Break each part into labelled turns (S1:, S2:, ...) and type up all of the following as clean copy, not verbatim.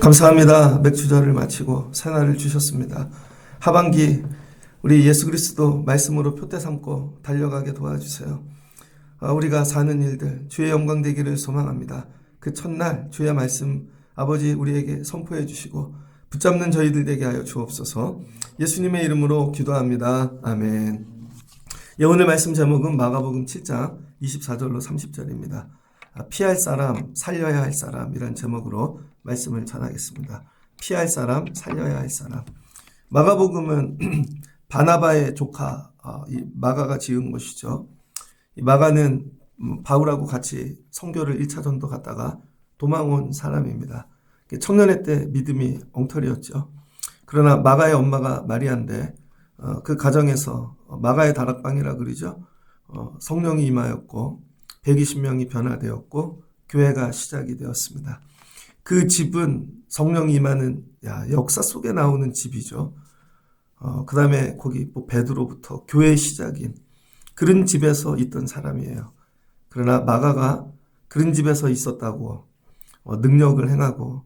S1: 감사합니다. 맥주절을 마치고 새날을 주셨습니다. 하반기 우리 예수 그리스도 말씀으로 표대 삼고 달려가게 도와주세요. 우리가 사는 일들 주의 영광 되기를 소망합니다. 그 첫날 주의 말씀 아버지 우리에게 선포해 주시고 붙잡는 저희들 되게 하여 주옵소서. 예수님의 이름으로 기도합니다. 아멘. 오늘 말씀 제목은 마가복음 7장 24절로 30절입니다. 피할 사람, 살려야 할 사람이란 제목으로 말씀을 전하겠습니다. 피할 사람, 살려야 할 사람. 마가복음은 바나바의 조카 이 마가가 지은 것이죠. 이 마가는 바울하고 같이 선교를 1차 전도 갔다가 도망 온 사람입니다. 청년회 때 믿음이 엉터리였죠. 그러나 마가의 엄마가 마리아인데 그 가정에서 마가의 다락방이라 그러죠. 성령이 임하였고 120명이 변화되었고 교회가 시작이 되었습니다. 그 집은 성령이 임하는 역사 속에 나오는 집이죠. 그 다음에 거기 베드로부터 교회의 시작인 그런 집에서 있던 사람이에요. 그러나 마가가 그런 집에서 있었다고 능력을 행하고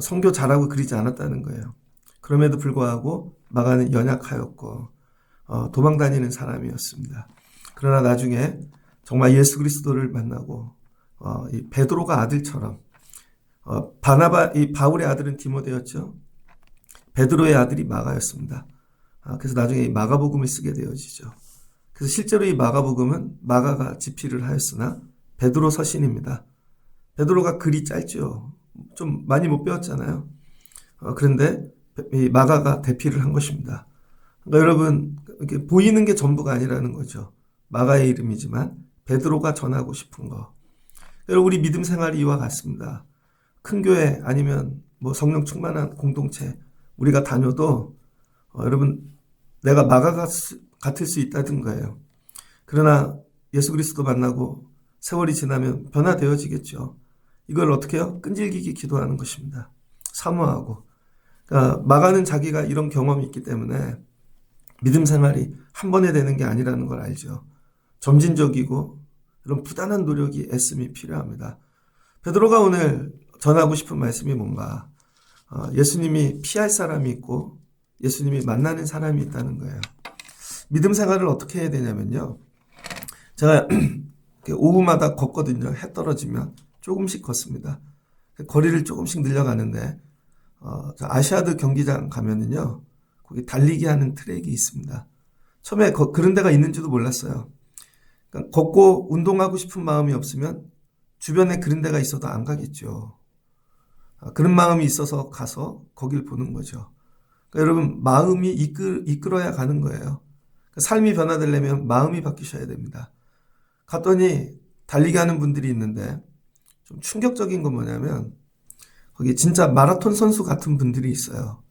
S1: 선교 잘하고 그러지 않았다는 거예요. 그럼에도 불구하고 마가는 연약하였고 도망다니는 사람이었습니다. 그러나 나중에 정말 예수 그리스도를 만나고 이 베드로가 아들처럼 이 바울의 아들은 디모데였죠. 베드로의 아들이 마가였습니다. 그래서 나중에 이 마가복음을 쓰게 되어지죠. 그래서 실제로 이 마가복음은 마가가 집필을 하였으나 베드로 서신입니다. 베드로가 글이 짧죠. 좀 많이 못 배웠잖아요. 그런데 이 마가가 대필을 한 것입니다. 그러니까 여러분 이렇게 보이는 게 전부가 아니라는 거죠. 마가의 이름이지만 베드로가 전하고 싶은 거. 여러분 우리 믿음 생활이 이와 같습니다. 큰 교회 아니면 성령 충만한 공동체 우리가 다녀도 여러분 내가 마가 같을 수 있다는 거예요. 그러나 예수 그리스도 만나고 세월이 지나면 변화되어지겠죠. 이걸 어떻게 해요? 끈질기게 기도하는 것입니다. 사모하고. 그러니까 마가는 자기가 이런 경험이 있기 때문에 믿음 생활이 한 번에 되는 게 아니라는 걸 알죠. 점진적이고 이런 부단한 노력이 애씀이 필요합니다. 베드로가 오늘 전하고 싶은 말씀이 뭔가 예수님이 피할 사람이 있고 예수님이 만나는 사람이 있다는 거예요. 믿음 생활을 어떻게 해야 되냐면요. 제가 오후마다 걷거든요. 해 떨어지면 조금씩 걷습니다. 거리를 조금씩 늘려가는데 아시아드 경기장 가면은요. 거기 달리기 하는 트랙이 있습니다. 처음에 그런 데가 있는지도 몰랐어요. 그러니까 걷고 운동하고 싶은 마음이 없으면 주변에 그런 데가 있어도 안 가겠죠. 그런 마음이 있어서 가서 거길 보는 거죠. 그러니까 여러분 마음이 이끌어야 가는 거예요. 그러니까 삶이 변화되려면 마음이 바뀌셔야 됩니다. 갔더니 달리기 하는 분들이 있는데 좀 충격적인 건 뭐냐면 거기 진짜 마라톤 선수 같은 분들이 있어요.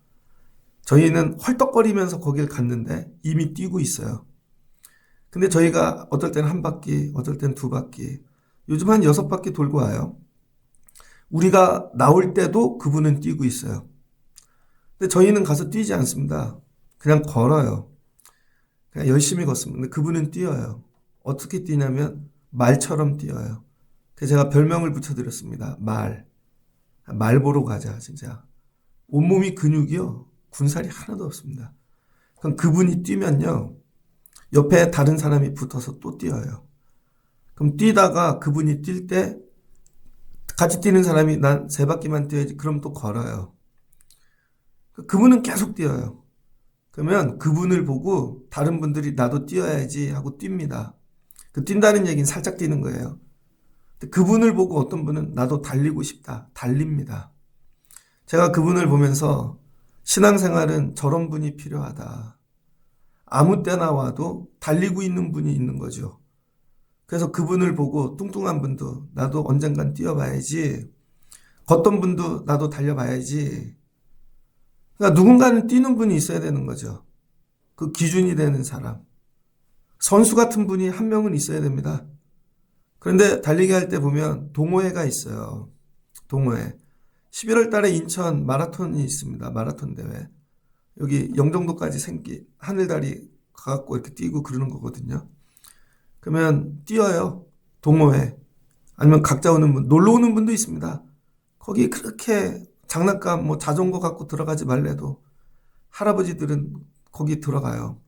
S1: 저희는 헐떡거리면서 거길 갔는데 이미 뛰고 있어요. 근데 저희가 어떨 때는 한 바퀴, 어떨 때는 두 바퀴, 요즘 한 6바퀴 돌고 와요. 우리가 나올 때도 그분은 뛰고 있어요. 근데 저희는 가서 뛰지 않습니다. 그냥 걸어요. 그냥 열심히 걷습니다. 근데 그분은 뛰어요. 어떻게 뛰냐면 말처럼 뛰어요. 그래서 제가 별명을 붙여드렸습니다. 말 보러 가자 진짜. 온몸이 근육이요. 군살이 하나도 없습니다. 그럼 그분이 뛰면요. 옆에 다른 사람이 붙어서 또 뛰어요. 그럼 뛰다가 그분이 뛸 때 같이 뛰는 사람이 난 3바퀴만 뛰어야지. 그럼 또 걸어요. 그분은 계속 뛰어요. 그러면 그분을 보고 다른 분들이 나도 뛰어야지 하고 뜁니다. 그 뛴다는 얘기는 살짝 뛰는 거예요. 그분을 보고 어떤 분은 나도 달리고 싶다. 달립니다. 제가 그분을 보면서 신앙생활은 저런 분이 필요하다. 아무 때나 와도 달리고 있는 분이 있는 거죠. 그래서 그분을 보고 뚱뚱한 분도 나도 언젠간 뛰어봐야지. 걷던 분도 나도 달려봐야지. 그러니까 누군가는 뛰는 분이 있어야 되는 거죠. 그 기준이 되는 사람. 선수 같은 분이 한 명은 있어야 됩니다. 그런데 달리기 할 때 보면 동호회가 있어요. 동호회. 11월 달에 인천 마라톤이 있습니다. 마라톤 대회. 여기 영종도까지 하늘다리 가갖고 이렇게 뛰고 그러는 거거든요. 그러면 뛰어요. 동호회. 아니면 각자 오는 분, 놀러 오는 분도 있습니다. 거기 그렇게 장난감 뭐 자전거 갖고 들어가지 말래도 할아버지들은 거기 들어가요.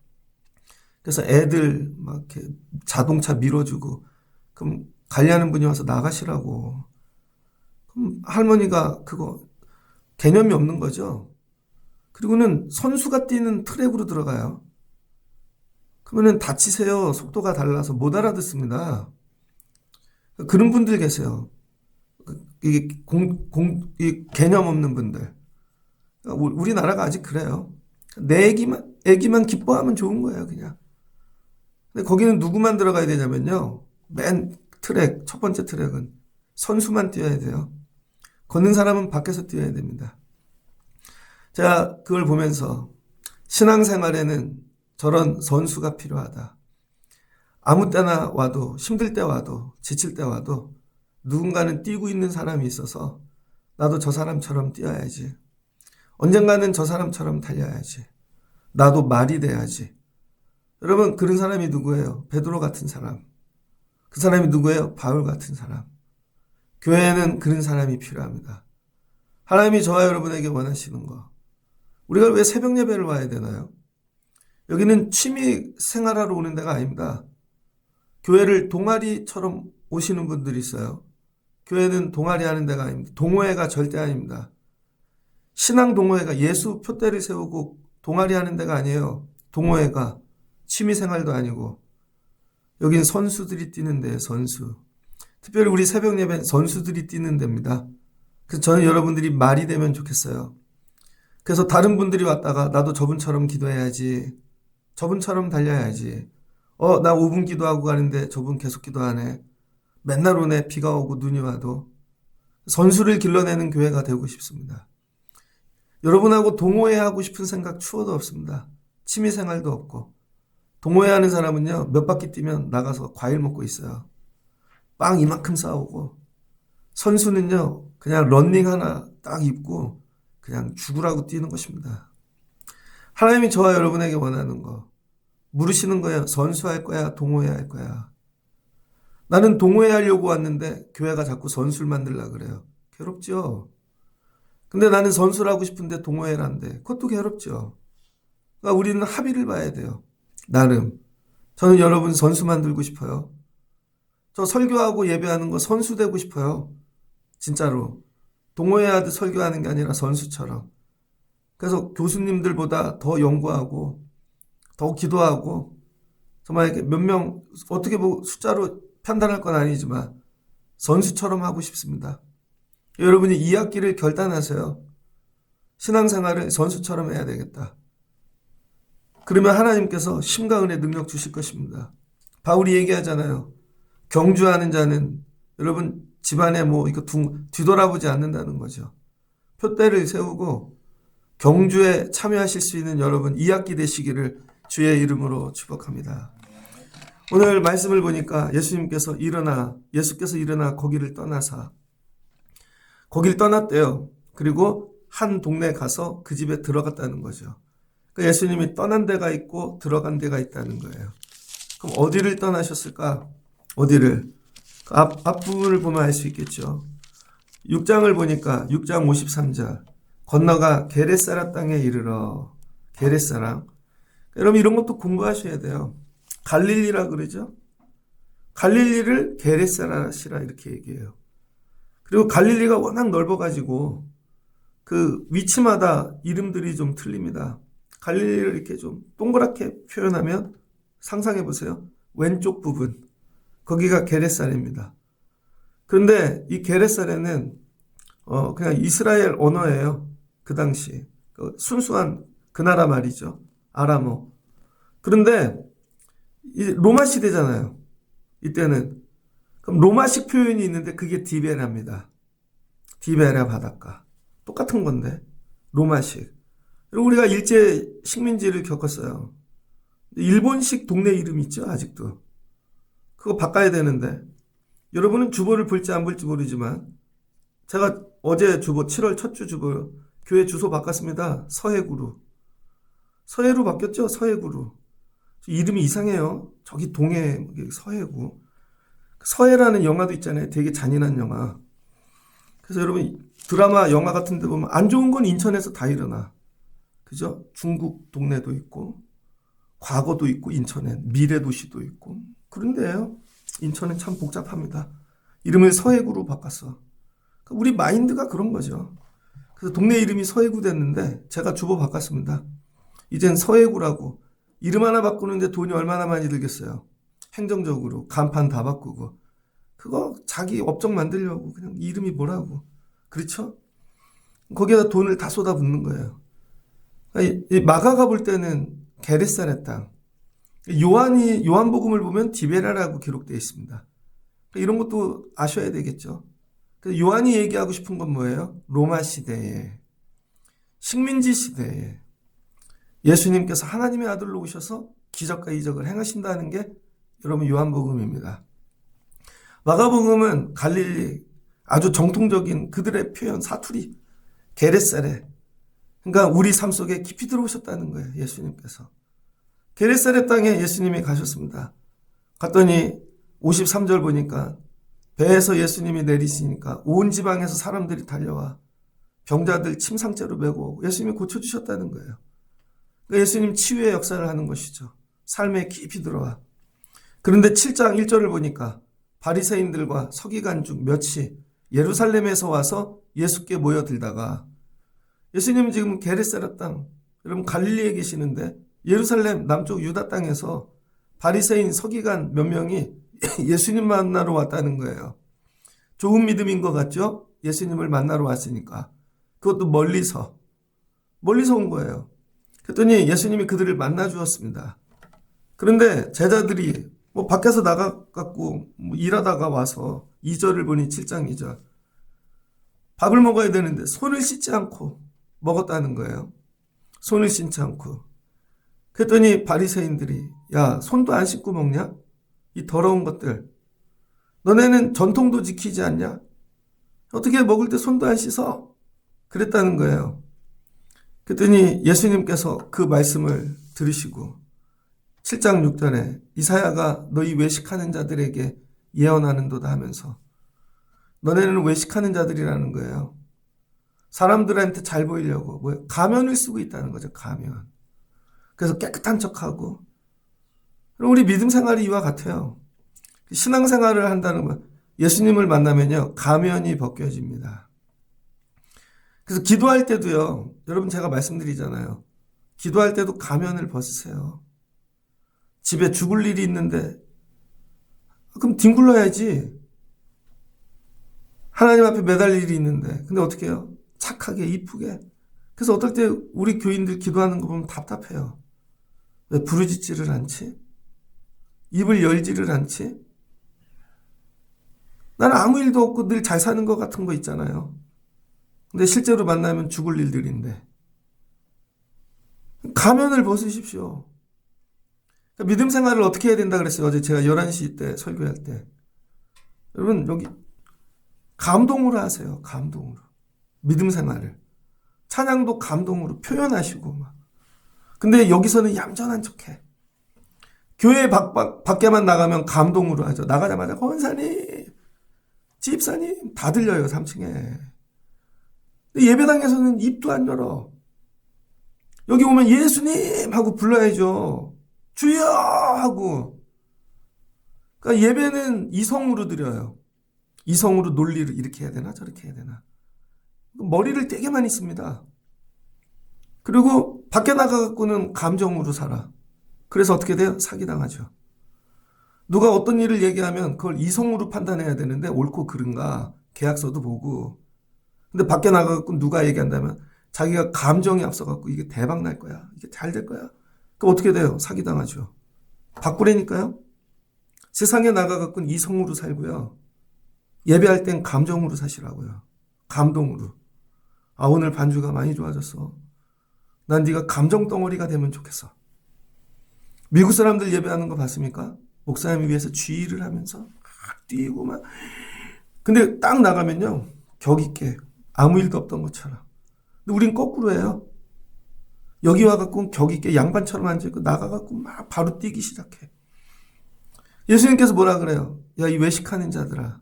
S1: 그래서 애들 막 이렇게 자동차 밀어주고, 그럼 관리하는 분이 와서 나가시라고. 그럼 할머니가 그거 개념이 없는 거죠. 그리고는 선수가 뛰는 트랙으로 들어가요. 그러면은 다치세요. 속도가 달라서 못 알아듣습니다. 그런 분들 계세요. 이게 이 개념 없는 분들. 우리나라가 아직 그래요. 내 애기만 기뻐하면 좋은 거예요, 그냥. 근데 거기는 누구만 들어가야 되냐면요. 맨 트랙, 첫 번째 트랙은 선수만 뛰어야 돼요. 걷는 사람은 밖에서 뛰어야 됩니다. 제가 그걸 보면서 신앙생활에는 저런 선수가 필요하다. 아무 때나 와도, 힘들 때 와도, 지칠 때 와도 누군가는 뛰고 있는 사람이 있어서 나도 저 사람처럼 뛰어야지. 언젠가는 저 사람처럼 달려야지. 나도 말이 돼야지. 여러분, 그런 사람이 누구예요? 베드로 같은 사람. 그 사람이 누구예요? 바울 같은 사람. 교회에는 그런 사람이 필요합니다. 하나님이 저와 여러분에게 원하시는 거. 우리가 왜 새벽 예배를 와야 되나요? 여기는 취미 생활하러 오는 데가 아닙니다. 교회를 동아리처럼 오시는 분들이 있어요. 교회는 동아리 하는 데가 아닙니다. 동호회가 절대 아닙니다. 신앙 동호회가 예수 표대를 세우고 동아리 하는 데가 아니에요. 동호회가 취미 생활도 아니고, 여긴 선수들이 뛰는 데예요. 선수. 특별히 우리 새벽 예배는 선수들이 뛰는 데입니다. 그래서 저는 여러분들이 말이 되면 좋겠어요. 그래서 다른 분들이 왔다가 나도 저분처럼 기도해야지. 저분처럼 달려야지. 나 5분 기도하고 가는데 저분 계속 기도하네. 맨날 오네. 비가 오고 눈이 와도. 선수를 길러내는 교회가 되고 싶습니다. 여러분하고 동호회 하고 싶은 생각 추워도 없습니다. 취미생활도 없고. 동호회 하는 사람은요, 몇 바퀴 뛰면 나가서 과일 먹고 있어요. 빵 이만큼 싸오고. 선수는요, 그냥 런닝 하나 딱 입고 그냥 죽으라고 뛰는 것입니다. 하나님이 저와 여러분에게 원하는 거, 물으시는 거예요. 선수할 거야? 동호회 할 거야? 나는 동호회 하려고 왔는데 교회가 자꾸 선수를 만들려고 그래요. 괴롭죠? 근데 나는 선수를 하고 싶은데 동호회란데 그것도 괴롭죠. 그러니까 우리는 합의를 봐야 돼요. 나름. 저는 여러분 선수 만들고 싶어요. 저 설교하고 예배하는 거 선수 되고 싶어요. 진짜로. 동호회 하듯 설교하는 게 아니라 선수처럼. 그래서 교수님들보다 더 연구하고 더 기도하고, 정말 이렇게 몇 명 어떻게 뭐 숫자로 판단할 건 아니지만 선수처럼 하고 싶습니다. 여러분이 2학기를 결단하세요. 신앙생활을 선수처럼 해야 되겠다. 그러면 하나님께서 심과 은혜 능력 주실 것입니다. 바울이 얘기하잖아요. 경주하는 자는 여러분 집안에 뭐 이거 뒤돌아보지 않는다는 거죠. 표대를 세우고 경주에 참여하실 수 있는 여러분 2학기 되시기를 주의 이름으로 축복합니다. 오늘 말씀을 보니까 예수께서 일어나 거기를 떠나사, 거기를 떠났대요. 그리고 한 동네에 가서 그 집에 들어갔다는 거죠. 그러니까 예수님이 떠난 데가 있고 들어간 데가 있다는 거예요. 그럼 어디를 떠나셨을까? 어디를? 앞부분을 보면 알 수 있겠죠. 6장을 보니까 6장 53절 건너가 게레사라 땅에 이르러. 게레사라. 여러분 이런 것도 공부하셔야 돼요. 갈릴리라 그러죠. 갈릴리를 게레사라시라 이렇게 얘기해요. 그리고 갈릴리가 워낙 넓어가지고 그 위치마다 이름들이 좀 틀립니다. 갈릴리를 이렇게 좀 동그랗게 표현하면 상상해 보세요. 왼쪽 부분. 거기가 게레사레입니다. 그런데 이 게레사레는 그냥 이스라엘 언어예요. 그 당시. 순수한 그 나라 말이죠. 아람어. 그런데 로마 시대잖아요. 이때는. 그럼 로마식 표현이 있는데 그게 디베라입니다. 디베라 바닷가. 똑같은 건데. 로마식. 그리고 우리가 일제 식민지를 겪었어요. 일본식 동네 이름 있죠. 아직도. 그거 바꿔야 되는데. 여러분은 주보를 볼지 안 볼지 모르지만 제가 어제 주보 7월 첫 주 주보 교회 주소 바꿨습니다. 서해구로. 서해로 바뀌었죠. 서해구로. 이름이 이상해요. 저기 동해 서해구. 서해라는 영화도 있잖아요. 되게 잔인한 영화. 그래서 여러분 드라마, 영화 같은 데 보면 안 좋은 건 인천에서 다 일어나. 그죠? 중국 동네도 있고, 과거도 있고, 인천엔 미래 도시도 있고. 그런데요, 인천은 참 복잡합니다. 이름을 서해구로 바꿨어. 우리 마인드가 그런 거죠. 그래서 동네 이름이 서해구 됐는데 제가 주보 바꿨습니다. 이젠 서해구라고. 이름 하나 바꾸는데 돈이 얼마나 많이 들겠어요. 행정적으로 간판 다 바꾸고. 그거 자기 업종 만들려고 그냥 이름이 뭐라고. 그렇죠? 거기에다 돈을 다 쏟아붓는 거예요. 이 마가가 볼 때는 게르사렛 땅. 요한복음을 보면 디베라라고 기록되어 있습니다. 이런 것도 아셔야 되겠죠. 요한이 얘기하고 싶은 건 뭐예요? 로마 시대에, 식민지 시대에 예수님께서 하나님의 아들로 오셔서 기적과 이적을 행하신다는 게 여러분 요한복음입니다. 마가복음은 갈릴리 아주 정통적인 그들의 표현, 사투리, 게레사렛. 그러니까 우리 삶 속에 깊이 들어오셨다는 거예요. 예수님께서. 게레사렛 땅에 예수님이 가셨습니다. 갔더니 53절 보니까 배에서 예수님이 내리시니까 온 지방에서 사람들이 달려와 병자들 침상째로 메고 오고 예수님이 고쳐주셨다는 거예요. 그러니까 예수님 치유의 역사를 하는 것이죠. 삶에 깊이 들어와. 그런데 7장 1절을 보니까 바리새인들과 서기관 중 몇이 예루살렘에서 와서 예수께 모여들다가 예수님은 지금 게르사렛 땅, 여러분 갈릴리에 계시는데 예루살렘 남쪽 유다 땅에서 바리새인 서기관 몇 명이 예수님 만나러 왔다는 거예요. 좋은 믿음인 것 같죠? 예수님을 만나러 왔으니까. 그것도 멀리서 온 거예요. 그랬더니 예수님이 그들을 만나 주었습니다. 그런데 제자들이 밖에서 나가갖고 일하다가 와서 2절을 보니 7장 2절. 밥을 먹어야 되는데 손을 씻지 않고 먹었다는 거예요. 손을 씻지 않고. 그랬더니 바리새인들이 야, 손도 안 씻고 먹냐? 이 더러운 것들. 너네는 전통도 지키지 않냐? 어떻게 먹을 때 손도 안 씻어? 그랬다는 거예요. 그랬더니 예수님께서 그 말씀을 들으시고 7장 6절에 이사야가 너희 외식하는 자들에게 예언하는도다 하면서 너네는 외식하는 자들이라는 거예요. 사람들한테 잘 보이려고 가면을 쓰고 있다는 거죠. 가면. 그래서 깨끗한 척하고. 우리 믿음 생활이 이와 같아요. 신앙생활을 한다는 건 예수님을 만나면요. 가면이 벗겨집니다. 그래서 기도할 때도요. 여러분 제가 말씀드리잖아요. 기도할 때도 가면을 벗으세요. 집에 죽을 일이 있는데 그럼 뒹굴러야지. 하나님 앞에 매달 일이 있는데 근데 어떻게 해요? 착하게 이쁘게. 그래서 어떨 때 우리 교인들 기도하는 거 보면 답답해요. 왜 부르짖지를 않지? 입을 열지를 않지? 나는 아무 일도 없고 늘 잘 사는 것 같은 거 있잖아요. 근데 실제로 만나면 죽을 일들인데. 가면을 벗으십시오. 그러니까 믿음 생활을 어떻게 해야 된다 그랬어요. 어제 제가 11시 때 설교할 때. 여러분 여기 감동으로 하세요. 감동으로. 믿음 생활을. 찬양도 감동으로 표현하시고 막. 근데 여기서는 얌전한 척해. 교회 밖에만 나가면 감동으로 하죠. 나가자마자 권사님, 집사님 다 들려요. 3층에. 예배당에서는 입도 안 열어. 여기 오면 예수님 하고 불러야죠. 주여 하고. 그러니까 예배는 이성으로 드려요. 이성으로 논리를 이렇게 해야 되나 저렇게 해야 되나. 머리를 되게 많이 씁니다. 그리고 밖에 나가갖고는 감정으로 살아. 그래서 어떻게 돼요? 사기당하죠. 누가 어떤 일을 얘기하면 그걸 이성으로 판단해야 되는데 옳고 그른가 계약서도 보고. 근데 밖에 나가갖고 누가 얘기한다면 자기가 감정이 앞서갖고 이게 대박 날 거야. 이게 잘 될 거야. 그럼 어떻게 돼요? 사기당하죠. 바꾸라니까요. 세상에 나가갖고는 이성으로 살고요. 예배할 땐 감정으로 사시라고요. 감동으로. 아, 오늘 반주가 많이 좋아졌어. 난 네가 감정 덩어리가 되면 좋겠어. 미국 사람들 예배하는 거 봤습니까? 목사님이 위해서 쥐를 하면서 막 뛰고 막. 근데 딱 나가면요. 격 있게 아무 일도 없던 것처럼. 근데 우린 거꾸로 해요. 여기 와갖고 격 있게 양반처럼 앉아있고 나가갖고 막 바로 뛰기 시작해. 예수님께서 뭐라 그래요? 야, 이 외식하는 자들아.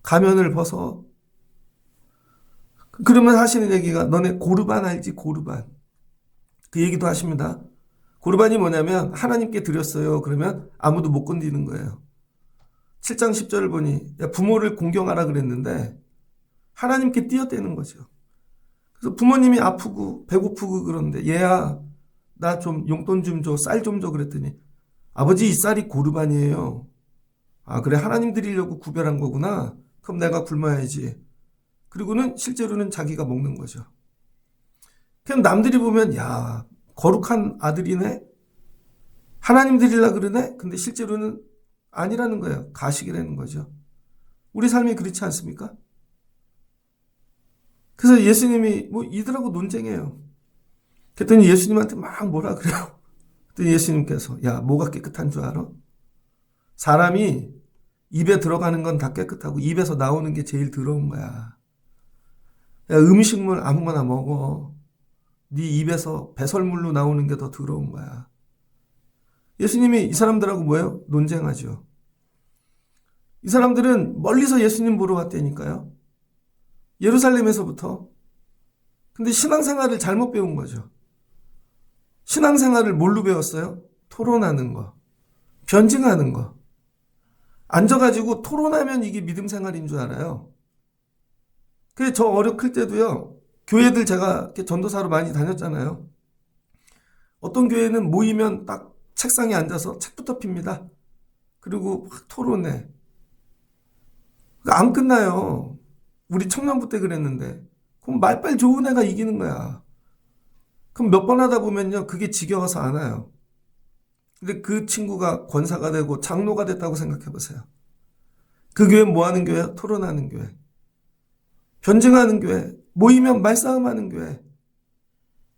S1: 가면을 벗어. 그러면 하시는 얘기가 너네 고르반 알지? 고르반. 그 얘기도 하십니다. 고르반이 뭐냐면 하나님께 드렸어요. 그러면 아무도 못 건드리는 거예요. 7장 10절을 보니 야, 부모를 공경하라 그랬는데 하나님께 뛰어대는 거죠. 그래서 부모님이 아프고 배고프고 그러는데 얘야 나 좀 용돈 좀 줘, 쌀 좀 줘 그랬더니 아버지 이 쌀이 고르반이에요. 아 그래 하나님 드리려고 구별한 거구나. 그럼 내가 굶어야지. 그리고는 실제로는 자기가 먹는 거죠. 그럼 남들이 보면 야 거룩한 아들이네. 하나님 드리려 그러네. 근데 실제로는 아니라는 거예요. 가식이라는 거죠. 우리 삶이 그렇지 않습니까? 그래서 예수님이 뭐 이들하고 논쟁해요. 그랬더니 예수님한테 막 뭐라 그래요. 그랬더니 예수님께서 야 뭐가 깨끗한 줄 알아? 사람이 입에 들어가는 건 다 깨끗하고 입에서 나오는 게 제일 더러운 거야. 야, 음식물 아무거나 먹어. 네 입에서 배설물로 나오는 게 더 더러운 거야. 예수님이 이 사람들하고 뭐예요? 논쟁하죠. 이 사람들은 멀리서 예수님 보러 왔다니까요. 예루살렘에서부터. 근데 신앙생활을 잘못 배운 거죠. 신앙생활을 뭘로 배웠어요? 토론하는 거. 변증하는 거. 앉아가지고 토론하면 이게 믿음 생활인 줄 알아요. 그래서 저 어렸을 때도요. 교회들 제가 이렇게 전도사로 많이 다녔잖아요. 어떤 교회는 모이면 딱 책상에 앉아서 책부터 핍니다. 그리고 막 토론해. 안 끝나요. 우리 청년부 때 그랬는데. 그럼 말빨 좋은 애가 이기는 거야. 그럼 몇 번 하다 보면요. 그게 지겨워서 안 와요. 근데 그 친구가 권사가 되고 장로가 됐다고 생각해 보세요. 그 교회는 뭐 하는 교회야? 토론하는 교회. 변증하는 교회. 모이면 말싸움하는 교회.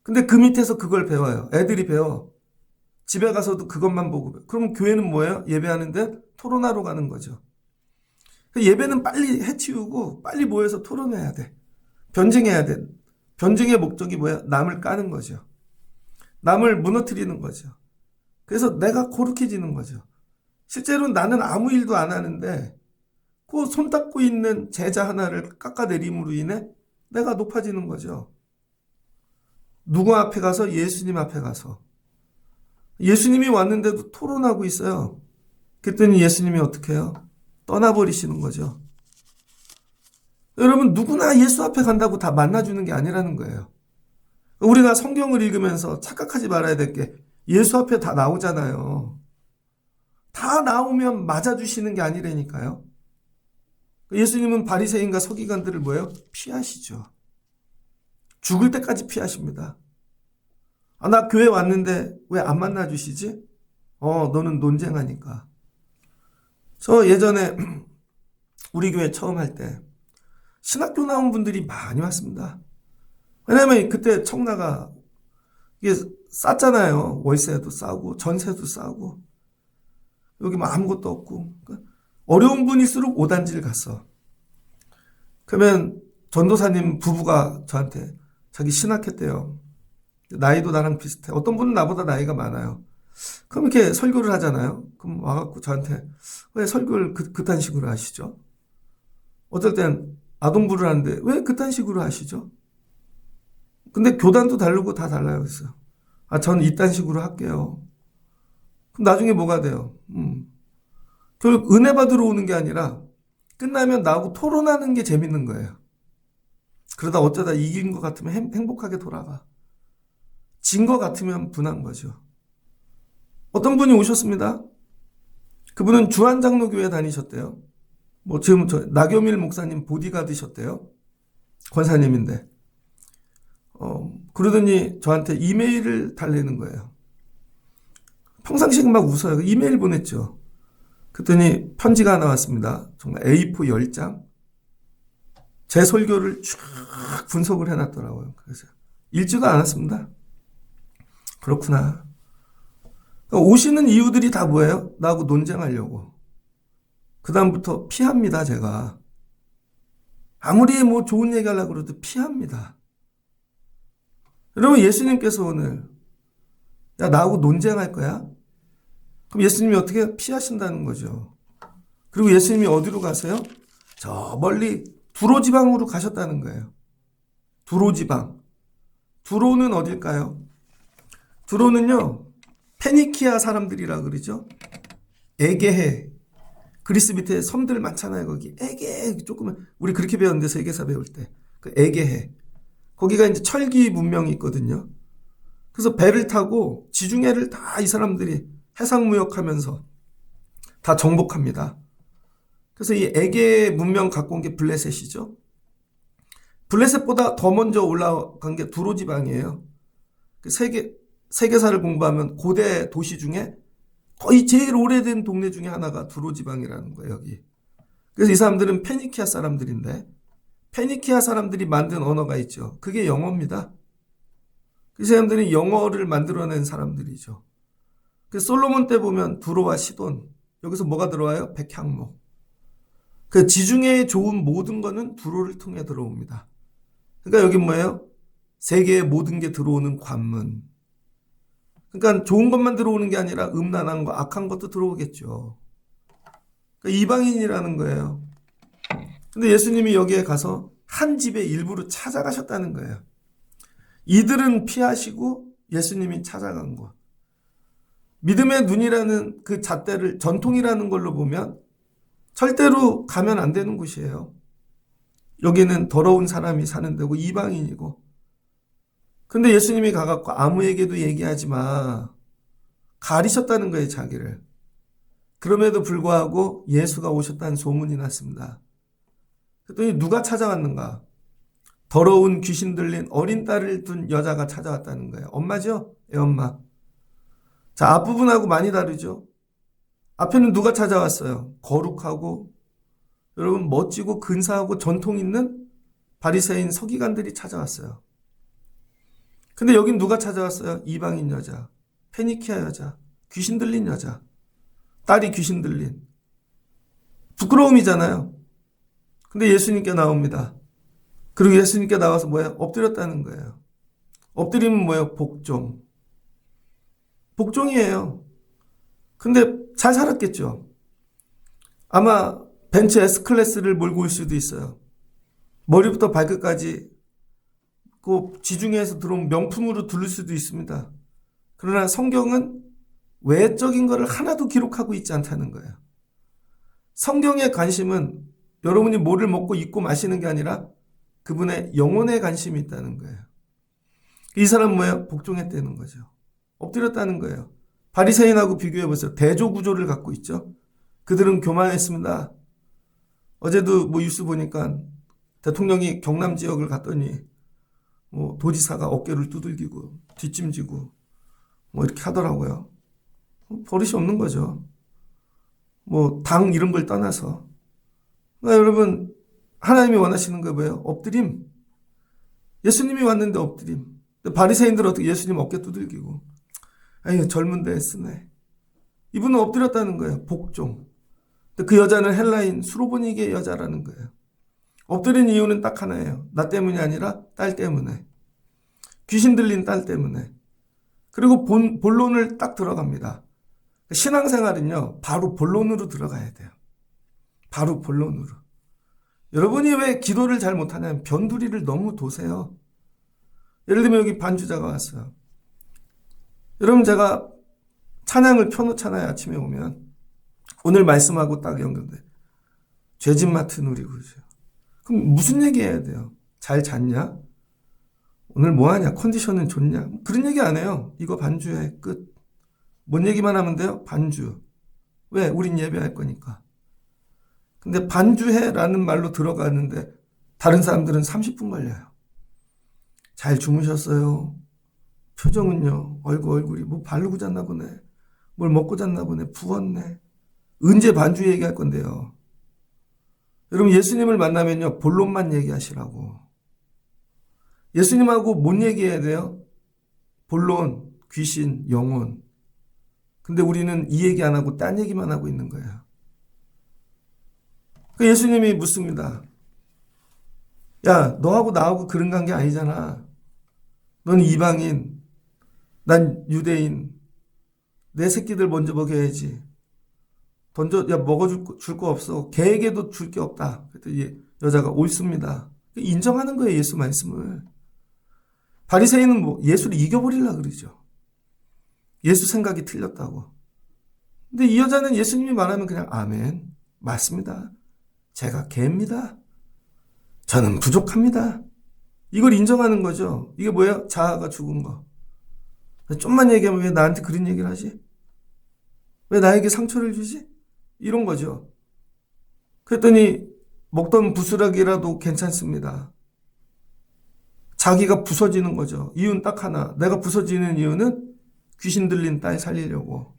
S1: 근데 그 밑에서 그걸 배워요. 애들이 배워. 집에 가서도 그것만 보고 배워. 그럼 교회는 뭐예요? 예배하는데 토론하러 가는 거죠. 예배는 빨리 해치우고 빨리 모여서 토론해야 돼. 변증해야 돼. 변증의 목적이 뭐야? 남을 까는 거죠. 남을 무너뜨리는 거죠. 그래서 내가 거룩해지는 거죠. 실제로는 나는 아무 일도 안 하는데 그 손 닦고 있는 제자 하나를 깎아내림으로 인해 내가 높아지는 거죠. 누구 앞에 가서? 예수님 앞에 가서. 예수님이 왔는데도 토론하고 있어요. 그랬더니 예수님이 어떻게 해요? 떠나버리시는 거죠. 여러분 누구나 예수 앞에 간다고 다 만나주는 게 아니라는 거예요. 우리가 성경을 읽으면서 착각하지 말아야 될 게 예수 앞에 다 나오잖아요. 다 나오면 맞아주시는 게 아니라니까요. 예수님은 바리새인과 서기관들을 뭐예요? 피하시죠. 죽을 때까지 피하십니다. 아, 나 교회 왔는데 왜 안 만나주시지? 너는 논쟁하니까. 저 예전에 우리 교회 처음 할 때 신학교 나온 분들이 많이 왔습니다. 왜냐면 그때 청라가 이게 쌌잖아요. 월세도 싸고 전세도 싸고 여기 뭐 아무것도 없고 어려운 분일수록 5단지를 갔어. 그러면 전도사님 부부가 저한테 자기 신학했대요. 나이도 나랑 비슷해. 어떤 분은 나보다 나이가 많아요. 그럼 이렇게 설교를 하잖아요. 그럼 와갖고 저한테 왜 설교를 그딴 식으로 하시죠? 어떨 땐 아동부를 하는데 왜 그딴 식으로 하시죠? 근데 교단도 다르고 다 달라요. 그래서 전 이딴 식으로 할게요. 그럼 나중에 뭐가 돼요? 결국 은혜 받으러 오는 게 아니라 끝나면 나하고 토론하는 게 재밌는 거예요. 그러다 어쩌다 이긴 것 같으면 행복하게 돌아가. 진 것 같으면 분한 거죠. 어떤 분이 오셨습니다. 그분은 주한장로교회 다니셨대요. 뭐 지금 나겸일 목사님 보디가드셨대요. 권사님인데. 그러더니 저한테 이메일을 달래는 거예요. 평상시에 막 웃어요. 이메일 보냈죠. 그랬더니 편지가 하나 왔습니다. 정말 A4 10장. 제 설교를 쭉 분석을 해놨더라고요. 그래서 읽지도 않았습니다. 그렇구나. 오시는 이유들이 다 뭐예요? 나하고 논쟁하려고. 그 다음부터 피합니다, 제가. 아무리 뭐 좋은 얘기 하려고 그래도 피합니다. 여러분, 예수님께서 오늘, 야, 나하고 논쟁할 거야? 그럼 예수님이 어떻게 피하신다는 거죠. 그리고 예수님이 어디로 가세요? 저 멀리 두로 지방으로 가셨다는 거예요. 두로 지방. 두로는 어딜까요? 두로는요, 페니키아 사람들이라 그러죠. 에게해. 그리스 밑에 섬들 많잖아요. 거기 에게 조금은 우리 그렇게 배웠는데 세계사 배울 때 그 에게해. 거기가 이제 철기 문명이 있거든요. 그래서 배를 타고 지중해를 다 이 사람들이 해상 무역하면서 다 정복합니다. 그래서 이 에게 문명 갖고 온 게 블레셋이죠. 블레셋보다 더 먼저 올라간 게 두로 지방이에요. 세계사를 공부하면 고대 도시 중에 거의 제일 오래된 동네 중에 하나가 두로 지방이라는 거예요, 여기. 그래서 이 사람들은 페니키아 사람들인데, 페니키아 사람들이 만든 언어가 있죠. 그게 영어입니다. 그 사람들이 영어를 만들어낸 사람들이죠. 그래서 솔로몬 때 보면 두로와 시돈, 여기서 뭐가 들어와요? 백향목. 그 지중해에 좋은 모든 거는 두로를 통해 들어옵니다. 그러니까 여기 뭐예요? 세계의 모든 게 들어오는 관문. 그러니까 좋은 것만 들어오는 게 아니라 음란한 거, 악한 것도 들어오겠죠. 그러니까 이방인이라는 거예요. 근데 예수님이 여기에 가서 한 집의 일부로 찾아가셨다는 거예요. 이들은 피하시고 예수님이 찾아간 거. 믿음의 눈이라는 그 잣대를 전통이라는 걸로 보면 절대로 가면 안 되는 곳이에요. 여기는 더러운 사람이 사는 데고 이방인이고. 근데 예수님이 가갖고 아무에게도 얘기하지 마. 가리셨다는 거예요, 자기를. 그럼에도 불구하고 예수가 오셨다는 소문이 났습니다. 그랬더니 누가 찾아왔는가? 더러운 귀신 들린 어린 딸을 둔 여자가 찾아왔다는 거예요. 엄마죠? 애엄마. 자, 앞부분하고 많이 다르죠? 앞에는 누가 찾아왔어요? 거룩하고 여러분 멋지고 근사하고 전통 있는 바리새인 서기관들이 찾아왔어요. 근데 여긴 누가 찾아왔어요? 이방인 여자, 페니키아 여자, 귀신 들린 여자, 딸이 귀신 들린. 부끄러움이잖아요. 근데 예수님께 나옵니다. 그리고 예수님께 나와서 뭐예요? 엎드렸다는 거예요. 엎드리면 뭐예요? 복종. 복종이에요. 근데 잘 살았겠죠. 아마 벤츠 S클래스를 몰고 올 수도 있어요. 머리부터 발끝까지 그 지중해에서 들어온 명품으로 두를 수도 있습니다. 그러나 성경은 외적인 것을 하나도 기록하고 있지 않다는 거예요. 성경의 관심은 여러분이 뭐를 먹고 입고 마시는 게 아니라 그분의 영혼에 관심이 있다는 거예요. 이 사람은 뭐예요? 복종했다는 거죠. 엎드렸다는 거예요. 바리새인하고 비교해 보세요. 대조 구조를 갖고 있죠. 그들은 교만했습니다. 어제도 뭐 뉴스 보니까 대통령이 경남 지역을 갔더니 뭐 도지사가 어깨를 두들기고 뒷짐지고 뭐 이렇게 하더라고요. 버릇이 없는 거죠. 뭐 당 이런 걸 떠나서. 그러니까 여러분 하나님이 원하시는 거 뭐예요? 엎드림. 예수님이 왔는데 엎드림. 바리새인들 어떻게 예수님 어깨 두들기고 아유 젊은데 쓰네. 이분은 엎드렸다는 거예요. 복종. 그 여자는 헬라인 수로보니게 여자라는 거예요. 엎드린 이유는 딱 하나예요. 나 때문이 아니라 딸 때문에. 귀신 들린 딸 때문에. 그리고 본론을 딱 들어갑니다. 신앙생활은요. 바로 본론으로 들어가야 돼요. 바로 본론으로. 여러분이 왜 기도를 잘 못하냐면 변두리를 너무 도세요. 예를 들면 여기 반주자가 왔어요. 여러분 제가 찬양을 펴놓잖아요. 아침에 오면. 오늘 말씀하고 딱 연결돼. 죄짓 맡은 우리 구주. 그럼 무슨 얘기 해야 돼요? 잘 잤냐? 오늘 뭐하냐? 컨디션은 좋냐? 그런 얘기 안 해요. 이거 반주해. 끝. 뭔 얘기만 하면 돼요? 반주. 왜? 우린 예배할 거니까. 근데 반주해라는 말로 들어가는데 다른 사람들은 30분 걸려요. 잘 주무셨어요? 표정은요? 얼굴이 뭐 바르고 잤나 보네. 뭘 먹고 잤나 보네. 부었네. 언제 반주 얘기할 건데요? 여러분 예수님을 만나면요. 본론만 얘기하시라고. 예수님하고 뭔 얘기해야 돼요? 본론, 귀신, 영혼. 근데 우리는 이 얘기 안 하고 딴 얘기만 하고 있는 거예요. 그 예수님이 묻습니다. 야, 너하고 나하고 그런 관계 아니잖아. 넌 이방인, 난 유대인. 내 새끼들 먼저 먹여야지. 야, 먹어줄 거 없어. 개에게도 줄 게 없다. 그랬더니 여자가 옳습니다. 인정하는 거예요, 예수 말씀을. 바리새인은 뭐 예수를 이겨버리려고 그러죠. 예수 생각이 틀렸다고. 근데 이 여자는 예수님이 말하면 그냥 아멘, 맞습니다. 제가 개입니다. 저는 부족합니다. 이걸 인정하는 거죠. 이게 뭐예요? 자아가 죽은 거. 좀만 얘기하면 왜 나한테 그런 얘기를 하지? 왜 나에게 상처를 주지? 이런 거죠. 그랬더니 먹던 부스러기라도 괜찮습니다. 자기가 부서지는 거죠. 이유는 딱 하나. 내가 부서지는 이유는 귀신 들린 딸 살리려고.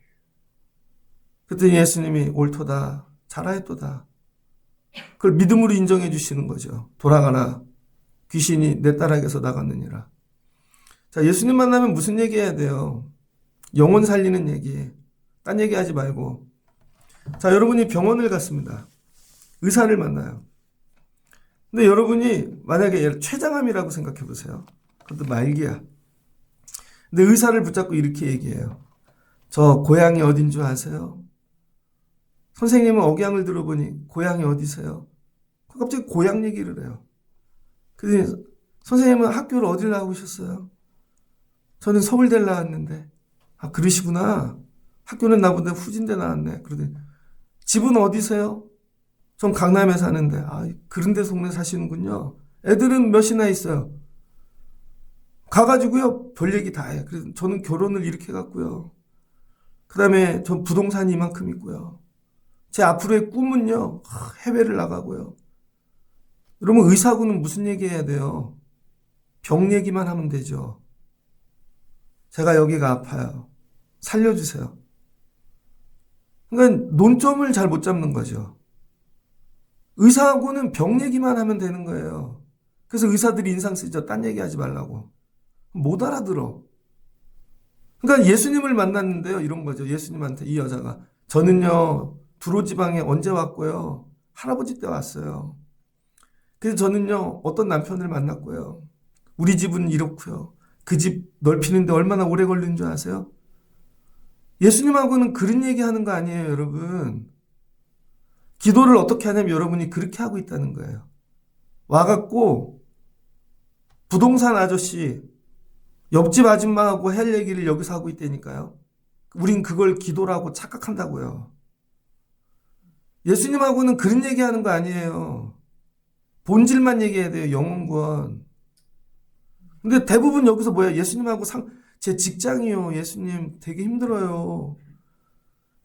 S1: 그랬더니 예수님이 옳도다. 잘하였도다. 그걸 믿음으로 인정해 주시는 거죠. 돌아가라. 귀신이 내 딸에게서 나갔느니라. 자, 예수님 만나면 무슨 얘기 해야 돼요? 영혼 살리는 얘기. 딴 얘기 하지 말고. 자, 여러분이 병원을 갔습니다. 의사를 만나요. 근데 여러분이 만약에 췌장암이라고 생각해 보세요. 그것도 말기야. 근데 의사를 붙잡고 이렇게 얘기해요. 저 고향이 어딘 줄 아세요? 선생님은 억양을 들어보니 고향이 어디세요? 갑자기 고향 얘기를 해요. 그래서 선생님은 학교를 어딜 나오셨어요? 저는 서울대를 나왔는데. 아, 그러시구나. 학교는 나보다 후진대 나왔네. 그러더니 집은 어디세요? 전 강남에 사는데. 아, 그런 데 동네 사시는군요. 애들은 몇이나 있어요? 가가지고요, 별 얘기 다 해. 그래서 저는 결혼을 이렇게 해갔고요. 그 다음에 전 부동산이 이만큼 있고요. 제 앞으로의 꿈은요, 해외를 나가고요. 그러면 의사하고는 무슨 얘기 해야 돼요? 병 얘기만 하면 되죠. 제가 여기가 아파요. 살려주세요. 그러니까 논점을 잘 못 잡는 거죠. 의사하고는 병 얘기만 하면 되는 거예요. 그래서 의사들이 인상 쓰죠. 딴 얘기 하지 말라고. 못 알아들어. 그러니까 예수님을 만났는데요. 이런 거죠. 예수님한테 이 여자가. 저는요, 두로지방에 언제 왔고요. 할아버지 때 왔어요. 그래서 저는요, 어떤 남편을 만났고요. 우리 집은 이렇고요. 그 집 넓히는데 얼마나 오래 걸리는 줄 아세요? 예수님하고는 그런 얘기 하는 거 아니에요, 여러분. 기도를 어떻게 하냐면 여러분이 그렇게 하고 있다는 거예요. 와갖고 부동산 아저씨, 옆집 아줌마하고 할 얘기를 여기서 하고 있다니까요. 우린 그걸 기도라고 착각한다고요. 예수님하고는 그런 얘기하는 거 아니에요. 본질만 얘기해야 돼요. 영혼 구원. 근데 대부분 여기서 뭐야? 예수님하고 제 직장이요. 예수님 되게 힘들어요.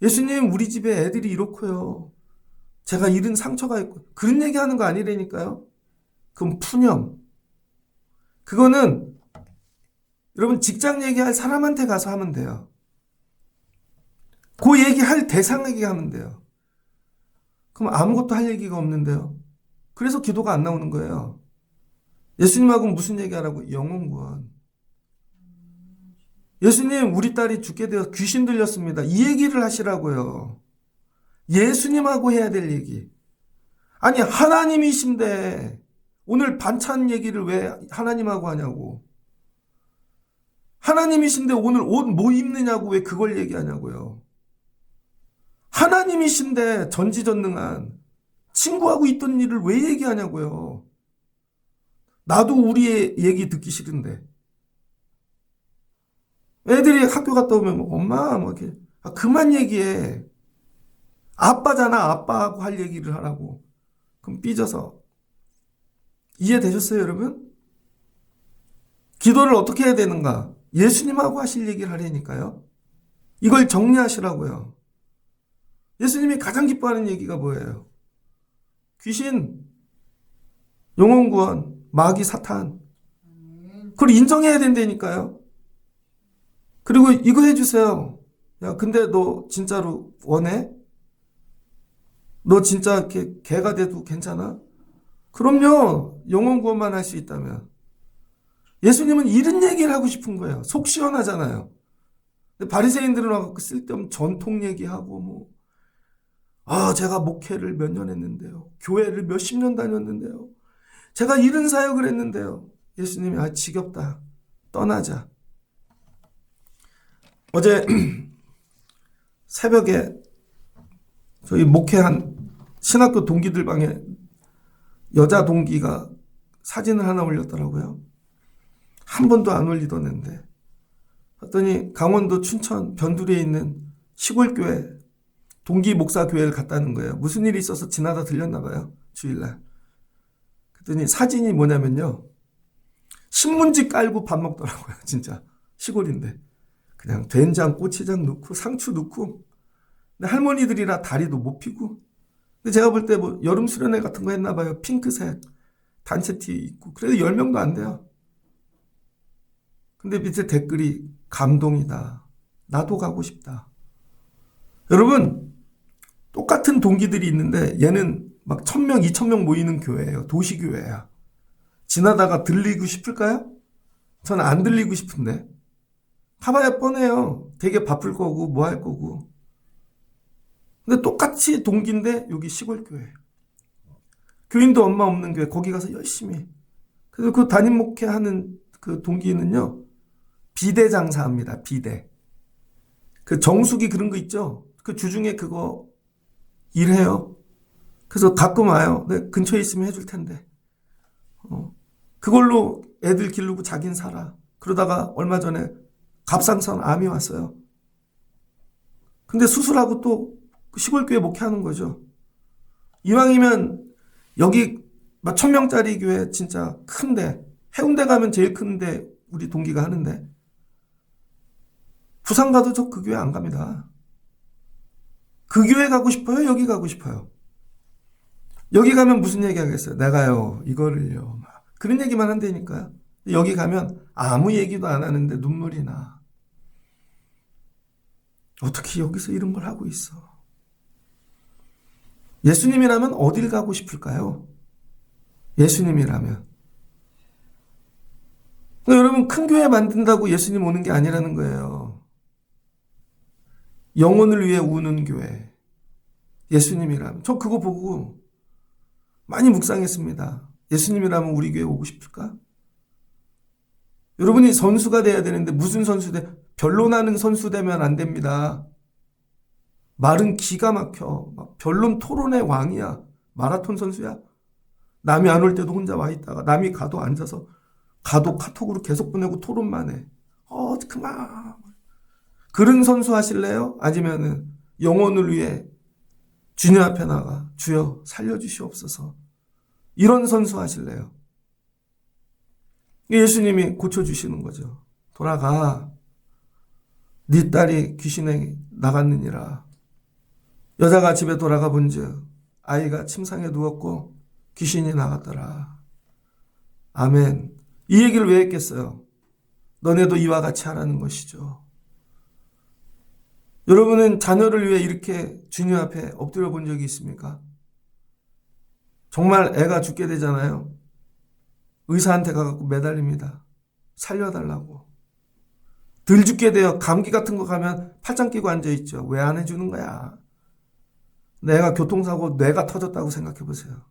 S1: 예수님 우리 집에 애들이 이렇고요. 제가 잃은 상처가 있고. 그런 얘기하는 거 아니라니까요. 그건 푸념. 그거는 여러분 직장 얘기할 사람한테 가서 하면 돼요. 그 얘기할 대상에게 하면 돼요. 그럼 아무것도 할 얘기가 없는데요. 그래서 기도가 안 나오는 거예요. 예수님하고는 무슨 얘기하라고? 영혼 구원. 예수님 우리 딸이 죽게 되어 귀신 들렸습니다. 이 얘기를 하시라고요. 예수님하고 해야 될 얘기. 아니 하나님이신데 오늘 반찬 얘기를 왜 하나님하고 하냐고. 하나님이신데 오늘 옷 뭐 입느냐고 왜 그걸 얘기하냐고요. 하나님이신데 전지전능한 친구하고 있던 일을 왜 얘기하냐고요. 나도 우리의 얘기 듣기 싫은데. 애들이 학교 갔다 오면 엄마 뭐 이렇게 그만 얘기해. 아빠잖아. 아빠하고 할 얘기를 하라고. 그럼 삐져서. 이해되셨어요, 여러분? 기도를 어떻게 해야 되는가? 예수님하고 하실 얘기를 하려니까요. 이걸 정리하시라고요. 예수님이 가장 기뻐하는 얘기가 뭐예요? 귀신, 영혼 구원, 마귀, 사탄. 그걸 인정해야 된다니까요. 그리고 이거 해주세요. 야, 근데 너 진짜로 원해? 너 진짜 이렇게 개가 돼도 괜찮아? 그럼요. 영혼 구원만 할 수 있다면. 예수님은 이런 얘기를 하고 싶은 거예요. 속 시원하잖아요. 근데 바리새인들은 와서 쓸데없는 전통 얘기하고 뭐 제가 목회를 몇 년 했는데요. 교회를 몇십 년 다녔는데요. 제가 이런 사역을 했는데요. 예수님이 지겹다. 떠나자. 어제 새벽에 저희 목회한 신학교 동기들 방에 여자 동기가 사진을 하나 올렸더라고요. 한 번도 안 올리던 앤데. 봤더니 강원도 춘천 변두리에 있는 시골교회 동기 목사 교회를 갔다는 거예요. 무슨 일이 있어서 지나다 들렸나 봐요. 주일날. 그랬더니 사진이 뭐냐면요. 신문지 깔고 밥 먹더라고요. 진짜. 시골인데. 그냥 된장, 고추장 넣고 상추 넣고. 근데 할머니들이라 다리도 못 피고. 근데 제가 볼 때 뭐 여름 수련회 같은 거 했나 봐요. 핑크색 단체티 입고. 그래도 10명도 안 돼요. 근데 밑에 댓글이 감동이다. 나도 가고 싶다. 여러분, 똑같은 동기들이 있는데 얘는 막 1000명, 2000명 모이는 교회예요. 도시교회야. 지나다가 들리고 싶을까요? 저는 안 들리고 싶은데. 가봐야 뻔해요. 되게 바쁠 거고 뭐 할 거고. 근데 똑같이 동기인데 여기 시골교회. 교인도 엄마 없는 교회. 거기 가서 열심히. 그래서 그 담임 목회하는 그 동기는요. 비대 장사합니다. 비대. 그 정수기 그런 거 있죠? 그 주중에 그거 일해요. 그래서 가끔 와요. 네, 근처에 있으면 해줄 텐데. 그걸로 애들 기르고 자긴 살아. 그러다가 얼마 전에 갑상선 암이 왔어요. 근데 수술하고 또 시골교회 목회하는 거죠. 이왕이면 여기 1000명짜리 교회 진짜 큰데 해운대 가면 제일 큰데 우리 동기가 하는데 부산 가도 저 그 교회 안 갑니다. 그 교회 가고 싶어요? 여기 가고 싶어요? 여기 가면 무슨 얘기 하겠어요? 내가요 이거를요 막 그런 얘기만 한다니까요. 여기 가면 아무 얘기도 안 하는데 눈물이 나. 어떻게 여기서 이런 걸 하고 있어? 예수님이라면 어딜 가고 싶을까요? 예수님이라면. 여러분 큰 교회 만든다고 예수님 오는 게 아니라는 거예요. 영혼을 위해 우는 교회. 예수님이라면. 저 그거 보고 많이 묵상했습니다. 예수님이라면 우리 교회 오고 싶을까? 여러분이 선수가 돼야 되는데 무슨 선수 돼? 변론하는 선수 되면 안 됩니다. 말은 기가 막혀. 변론 토론의 왕이야. 마라톤 선수야. 남이 안 올 때도 혼자 와 있다가 남이 가도 앉아서 가도 카톡으로 계속 보내고 토론만 해. 그만. 그런 선수 하실래요? 아니면은 영혼을 위해 주님 앞에 나가 주여 살려주시옵소서. 이런 선수 하실래요? 예수님이 고쳐주시는 거죠. 돌아가. 네 딸이 귀신에 나갔느니라. 여자가 집에 돌아가 본즉 아이가 침상에 누웠고 귀신이 나갔더라. 아멘. 이 얘기를 왜 했겠어요? 너네도 이와 같이 하라는 것이죠. 여러분은 자녀를 위해 이렇게 주님 앞에 엎드려 본 적이 있습니까? 정말 애가 죽게 되잖아요. 의사한테 가갖고 매달립니다. 살려달라고. 덜 죽게 돼요. 감기 같은 거 가면 팔짱 끼고 앉아있죠. 왜 안 해주는 거야? 내가 교통사고 뇌가 터졌다고 생각해보세요.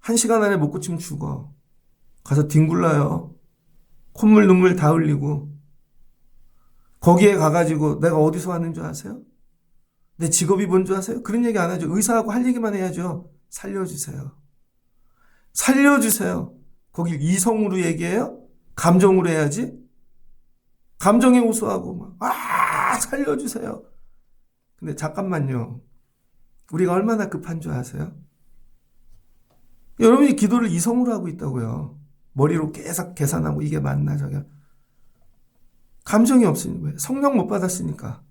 S1: 1시간 안에 못 고치면 죽어. 가서 뒹굴러요. 콧물 눈물 다 흘리고. 거기에 가가지고 내가 어디서 왔는 줄 아세요? 내 직업이 뭔 줄 아세요? 그런 얘기 안 하죠. 의사하고 할 얘기만 해야죠. 살려주세요. 살려주세요. 거길 이성으로 얘기해요? 감정으로 해야지? 감정에 호소하고 살려주세요. 근데 잠깐만요. 우리가 얼마나 급한 줄 아세요? 여러분이 기도를 이성으로 하고 있다고요. 머리로 계속 계산하고 이게 맞나 저게. 감정이 없으니까. 왜? 성령 못 받았으니까.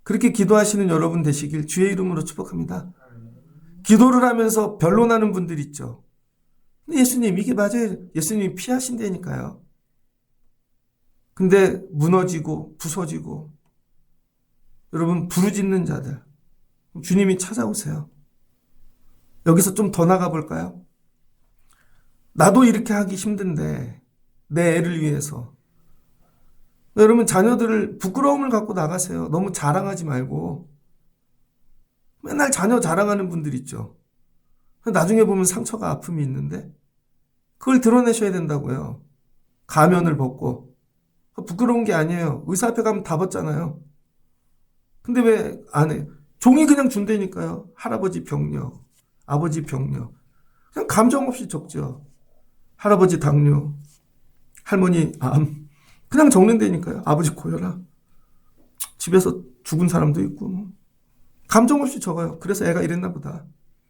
S1: 그렇게 기도하시는 여러분 되시길 주의 이름으로 축복합니다. 기도를 하면서 변론하는 분들 있죠. 근데 예수님 이게 맞아요. 예수님이 피하신다니까요. 근데 무너지고 부서지고 여러분 부르짖는 자들 주님이 찾아오세요. 여기서 좀 더 나가 볼까요? 나도 이렇게 하기 힘든데 내 애를 위해서 여러분 자녀들을 부끄러움을 갖고 나가세요. 너무 자랑하지 말고 맨날 자녀 자랑하는 분들 있죠. 나중에 보면 상처가 아픔이 있는데 그걸 드러내셔야 된다고요. 가면을 벗고. 부끄러운 게 아니에요. 의사 앞에 가면 다 벗잖아요. 근데 왜 안 해? 종이 그냥 준다니까요. 할아버지 병력, 아버지 병력. 그냥 감정 없이 적죠. 할아버지 당뇨, 할머니 암 그냥 적는다니까요. 아버지 고혈압 집에서 죽은 사람도 있고 감정 없이 적어요. 그래서 애가 이랬나 보다.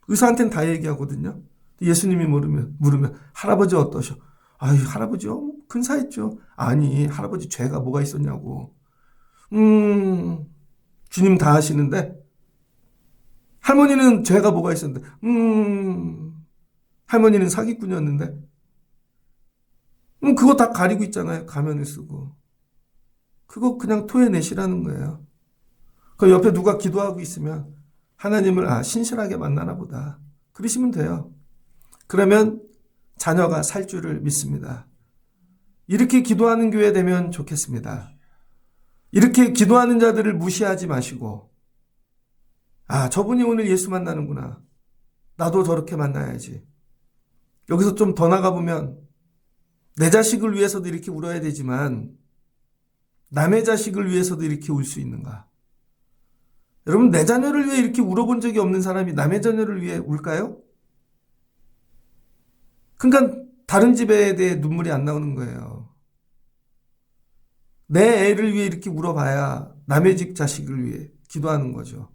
S1: 의사한테는 다 얘기하거든요. 예수님이 물으면 할아버지 어떠셔? 아유 할아버지요 근사했죠. 아니 할아버지 죄가 뭐가 있었냐고. 주님 다 하시는데 할머니는 죄가 뭐가 있었는데 할머니는 사기꾼이었는데 그거 다 가리고 있잖아요. 가면을 쓰고. 그거 그냥 토해내시라는 거예요. 그 옆에 누가 기도하고 있으면 하나님을 신실하게 만나나 보다. 그러시면 돼요. 그러면 자녀가 살 줄을 믿습니다. 이렇게 기도하는 교회 되면 좋겠습니다. 이렇게 기도하는 자들을 무시하지 마시고 저분이 오늘 예수 만나는구나. 나도 저렇게 만나야지. 여기서 좀 더 나가보면 내 자식을 위해서도 이렇게 울어야 되지만 남의 자식을 위해서도 이렇게 울 수 있는가? 여러분 내 자녀를 위해 이렇게 울어본 적이 없는 사람이 남의 자녀를 위해 울까요? 그러니까 다른 집에 대해 눈물이 안 나오는 거예요. 내 애를 위해 이렇게 울어봐야 남의 집 자식을 위해 기도하는 거죠.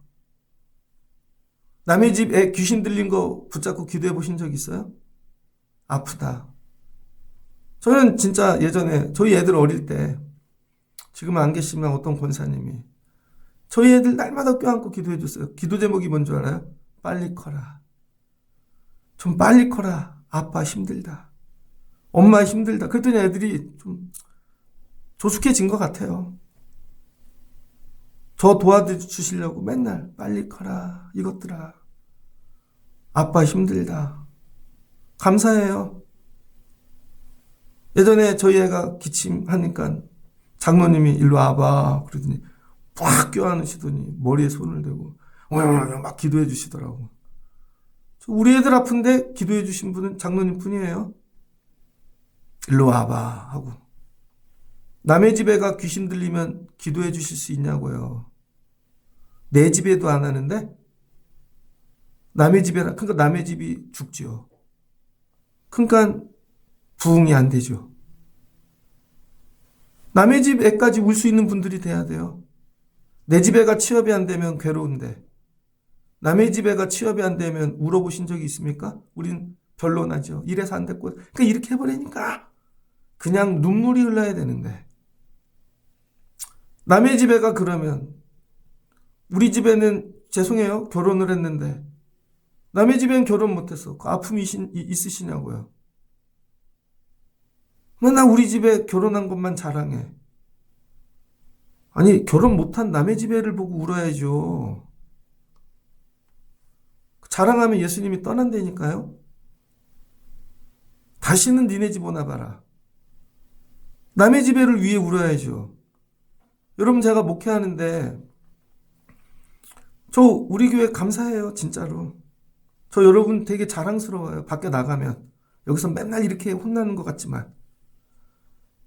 S1: 남의 집 애 귀신 들린 거 붙잡고 기도해 보신 적 있어요? 아프다. 저는 진짜 예전에 저희 애들 어릴 때 지금은 안 계시면 어떤 권사님이 저희 애들 날마다 껴안고 기도해 줬어요. 기도 제목이 뭔 줄 알아요? 빨리 커라. 좀 빨리 커라. 아빠 힘들다. 엄마 힘들다. 그랬더니 애들이 좀 조숙해진 것 같아요. 저 도와주시려고 맨날 빨리 커라. 이것들아. 아빠 힘들다. 감사해요. 예전에 저희 애가 기침하니까 장로님이 일로 와봐. 그러더니 팍 껴안으시더니 머리에 손을 대고 막 기도해 주시더라고. 우리 애들 아픈데 기도해 주신 분은 장로님 뿐이에요. 일로 와봐 하고. 남의 집에 가 귀신 들리면 기도해 주실 수 있냐고요. 내 집에도 안 하는데 남의 집에 그러니까 남의 집이 죽지요. 그러니까 부응이 안 되죠. 남의 집 애까지 울 수 있는 분들이 돼야 돼요. 내 집 애가 취업이 안 되면 괴로운데 남의 집 애가 취업이 안 되면 울어보신 적이 있습니까? 우린 변론하죠. 이래서 안 됐고 그러니까 이렇게 해버리니까 그냥 눈물이 흘러야 되는데 남의 집 애가 그러면 우리 집에는 죄송해요. 결혼을 했는데 남의 집엔 결혼 못했어. 그 아픔이 있으시냐고요. 맨날 우리 집에 결혼한 것만 자랑해. 아니 결혼 못한 남의 집 애를 보고 울어야죠. 자랑하면 예수님이 떠난다니까요. 다시는 니네 집 오나 봐라. 남의 집 애를 위해 울어야죠. 여러분 제가 목회하는데 저 우리 교회 감사해요. 진짜로. 저 여러분 되게 자랑스러워요. 밖에 나가면. 여기서 맨날 이렇게 혼나는 것 같지만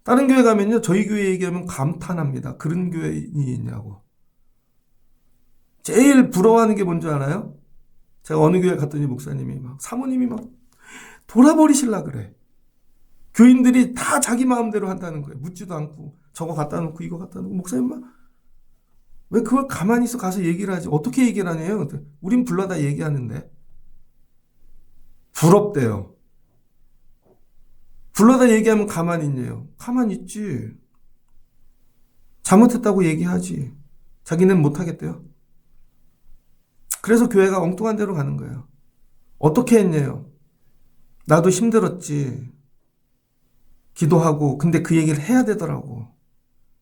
S1: 다른 교회 가면요. 저희 교회 얘기하면 감탄합니다. 그런 교회인이 있냐고. 제일 부러워하는 게 뭔지 알아요? 제가 어느 교회 갔더니 목사님이 사모님이 돌아버리실라 그래. 교인들이 다 자기 마음대로 한다는 거예요. 묻지도 않고 저거 갖다 놓고 이거 갖다 놓고 목사님 왜 그걸 가만히 있어 가서 얘기를 하지? 어떻게 얘기를 하냐요? 우린 불러다 얘기하는데 부럽대요. 불러다 얘기하면 가만히 있네요. 가만히 있지. 잘못했다고 얘기하지. 자기는 못하겠대요. 그래서 교회가 엉뚱한 데로 가는 거예요. 어떻게 했냐요? 나도 힘들었지. 기도하고 근데 그 얘기를 해야 되더라고.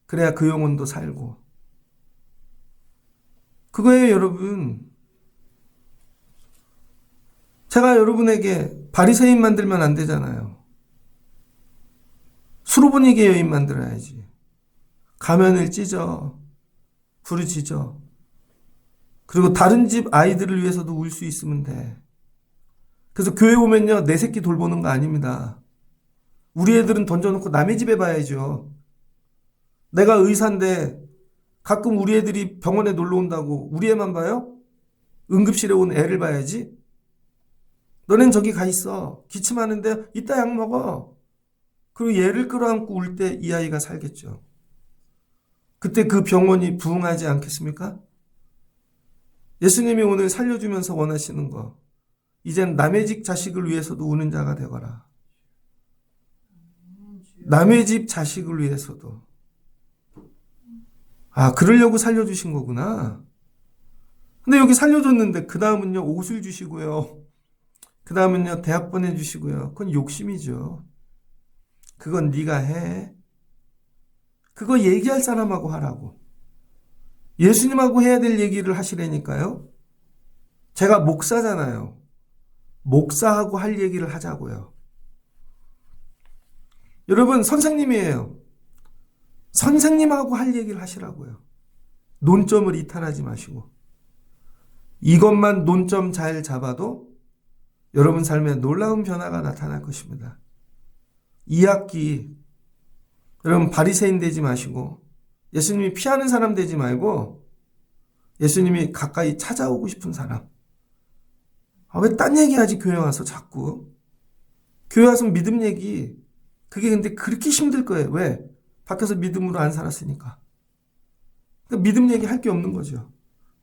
S1: 그래야 그 영혼도 살고. 그거예요, 여러분. 제가 여러분에게 바리새인 만들면 안 되잖아요. 수로보니게 여인 만들어야지. 가면을 찢어. 부르짖어. 그리고 다른 집 아이들을 위해서도 울 수 있으면 돼. 그래서 교회 오면요. 내 새끼 돌보는 거 아닙니다. 우리 애들은 던져놓고 남의 집에 봐야죠. 내가 의사인데 가끔 우리 애들이 병원에 놀러 온다고 우리 애만 봐요? 응급실에 온 애를 봐야지. 너넨 저기 가 있어. 기침하는데 이따 약 먹어. 그리고 얘를 끌어안고 울 때 이 아이가 살겠죠. 그때 그 병원이 부흥하지 않겠습니까? 예수님이 오늘 살려주면서 원하시는 거, 이젠 남의 집 자식을 위해서도 우는 자가 되거라. 남의 집 자식을 위해서도. 아, 그러려고 살려주신 거구나. 근데 여기 살려줬는데 그 다음은요, 옷을 주시고요. 그 다음은요, 대학 보내주시고요. 그건 욕심이죠. 그건 네가 해. 그거 얘기할 사람하고 하라고. 예수님하고 해야 될 얘기를 하시라니까요. 제가 목사잖아요. 목사하고 할 얘기를 하자고요. 여러분, 선생님이에요. 선생님하고 할 얘기를 하시라고요. 논점을 이탈하지 마시고. 이것만 논점 잘 잡아도 여러분 삶에 놀라운 변화가 나타날 것입니다. 2학기 여러분 바리새인 되지 마시고 예수님이 피하는 사람 되지 말고 예수님이 가까이 찾아오고 싶은 사람. 왜 딴 얘기하지 교회 와서 자꾸. 교회 와서 믿음 얘기. 그게 근데 그렇게 힘들 거예요. 왜? 밖에서 믿음으로 안 살았으니까. 그러니까 믿음 얘기 할 게 없는 거죠.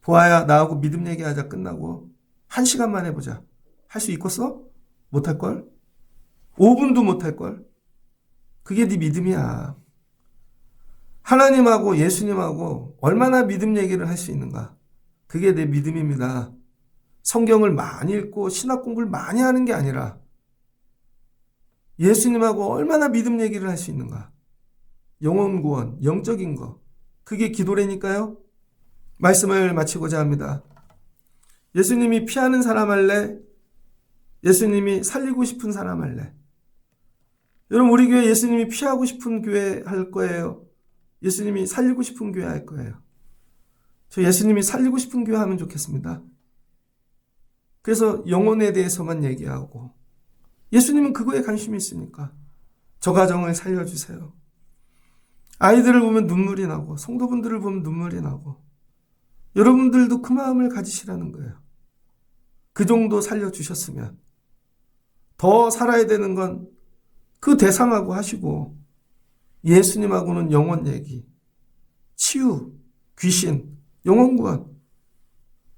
S1: 보아야 나하고 믿음 얘기하자 끝나고 1시간만 해보자. 할 수 있겠어? 못할걸? 5분도 못할걸? 그게 네 믿음이야. 하나님하고 예수님하고 얼마나 믿음 얘기를 할 수 있는가? 그게 내 믿음입니다. 성경을 많이 읽고 신학 공부를 많이 하는 게 아니라 예수님하고 얼마나 믿음 얘기를 할 수 있는가? 영혼 구원, 영적인 거. 그게 기도라니까요. 말씀을 마치고자 합니다. 예수님이 피하는 사람 할래? 예수님이 살리고 싶은 사람 할래? 여러분, 우리 교회 예수님이 피하고 싶은 교회 할 거예요? 예수님이 살리고 싶은 교회 할 거예요? 저 예수님이 살리고 싶은 교회 하면 좋겠습니다. 그래서 영혼에 대해서만 얘기하고 예수님은 그거에 관심이 있으니까 저 가정을 살려주세요. 아이들을 보면 눈물이 나고 성도분들을 보면 눈물이 나고 여러분들도 그 마음을 가지시라는 거예요. 그 정도 살려주셨으면 더 살아야 되는 건 그 대상하고 하시고 예수님하고는 영혼 얘기, 치유, 귀신, 영혼 구원.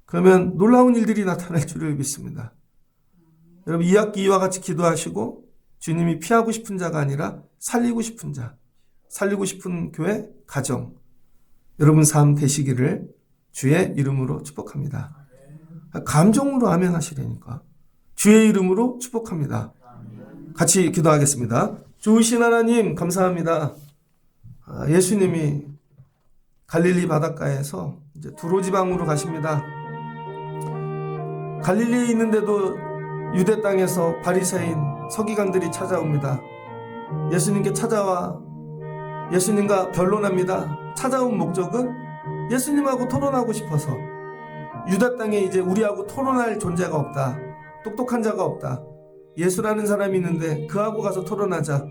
S1: 그러면 놀라운 일들이 나타날 줄을 믿습니다. 여러분 2학기 이와 같이 기도하시고 주님이 피하고 싶은 자가 아니라 살리고 싶은 자, 살리고 싶은 교회, 가정, 여러분 삶 되시기를 주의 이름으로 축복합니다. 감정으로 아멘 하시라니까. 주의 이름으로 축복합니다. 같이 기도하겠습니다. 좋으신 하나님 감사합니다. 예수님이 갈릴리 바닷가에서 이제 두로 지방으로 가십니다. 갈릴리에 있는데도 유대 땅에서 바리새인 서기관들이 찾아옵니다. 예수님께 찾아와 예수님과 변론합니다. 찾아온 목적은 예수님하고 토론하고 싶어서. 유다 땅에 이제 우리하고 토론할 존재가 없다. 똑똑한 자가 없다. 예수라는 사람이 있는데 그하고 가서 토론하자.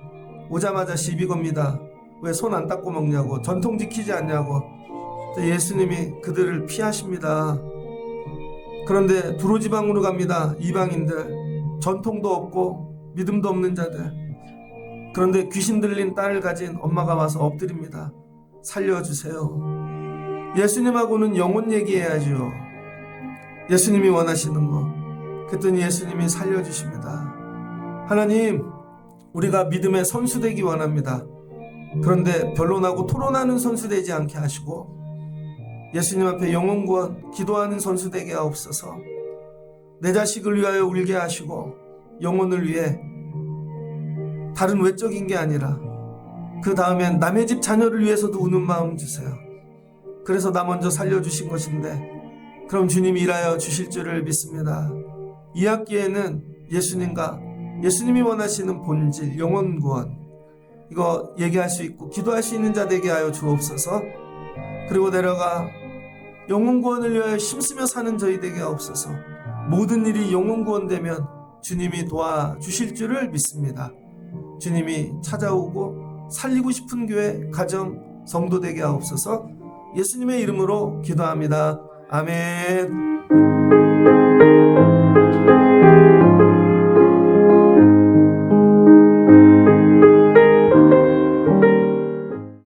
S1: 오자마자 시비 겁니다. 왜 손 안 닦고 먹냐고, 전통 지키지 않냐고. 예수님이 그들을 피하십니다. 그런데 두로지방으로 갑니다. 이방인들, 전통도 없고 믿음도 없는 자들. 그런데 귀신 들린 딸을 가진 엄마가 와서 엎드립니다. 살려주세요. 예수님하고는 영혼 얘기해야죠. 예수님이 원하시는 거. 그랬더니 예수님이 살려주십니다. 하나님, 우리가 믿음의 선수 되기 원합니다. 그런데 변론하고 토론하는 선수 되지 않게 하시고 예수님 앞에 영혼 구원 기도하는 선수 되게 하옵소서. 내 자식을 위하여 울게 하시고 영혼을 위해 다른 외적인 게 아니라 그 다음엔 남의 집 자녀를 위해서도 우는 마음 주세요. 그래서 나 먼저 살려주신 것인데 그럼 주님이 일하여 주실 줄을 믿습니다. 2학기에는 예수님과 예수님이 원하시는 본질, 영혼 구원 이거 얘기할 수 있고 기도할 수 있는 자 되게 하여 주옵소서. 그리고 내려가 영혼 구원을 위하여 힘쓰며 사는 저희 되게 하옵소서. 모든 일이 영혼 구원 되면 주님이 도와주실 줄을 믿습니다. 주님이 찾아오고 살리고 싶은 교회, 가정, 성도 되게 하옵소서. 예수님의 이름으로 기도합니다. 아멘.